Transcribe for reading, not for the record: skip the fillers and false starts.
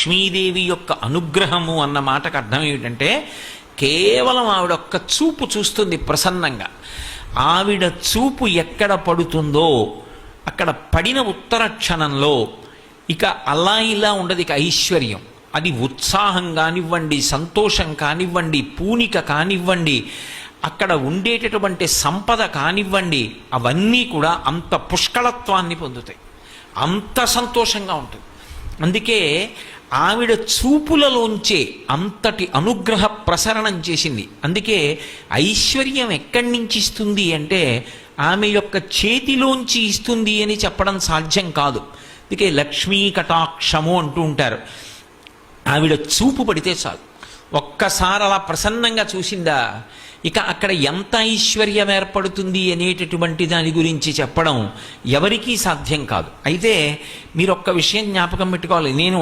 లక్ష్మీదేవి యొక్క అనుగ్రహము అన్న మాటకు అర్థం ఏమిటంటే కేవలం ఆవిడొక్క చూపు చూస్తుంది ప్రసన్నంగా. ఆవిడ చూపు ఎక్కడ పడుతుందో అక్కడ పడిన ఉత్తర క్షణంలో ఇక అలా ఇలా ఉండదు, ఇక ఐశ్వర్యం. అది ఉత్సాహం కానివ్వండి, సంతోషం కానివ్వండి, పూనిక కానివ్వండి, అక్కడ ఉండేటటువంటి సంపద కానివ్వండి, అవన్నీ కూడా అంత పుష్కళత్వాన్ని పొందుతాయి, అంత సంతోషంగా ఉంటుంది. అందుకే ఆవిడ చూపులలోంచే అంతటి అనుగ్రహ ప్రసరణం చేసింది. అందుకే ఐశ్వర్యం ఎక్కడి నుంచి ఇస్తుంది అంటే ఆమె యొక్క చేతిలోంచి ఇస్తుంది అని చెప్పడం సాధ్యం కాదు. అందుకే లక్ష్మీ కటాక్షము అంటూ ఉంటారు. ఆవిడ చూపు పడితే చాలు, ఒక్కసారి అలా ప్రసన్నంగా చూసిందా ఇక అక్కడ ఎంత ఐశ్వర్యం ఏర్పడుతుంది అనేటటువంటి దాని గురించి చెప్పడం ఎవరికీ సాధ్యం కాదు. అయితే మీరు ఒక్క విషయం జ్ఞాపకం పెట్టుకోవాలి, నేను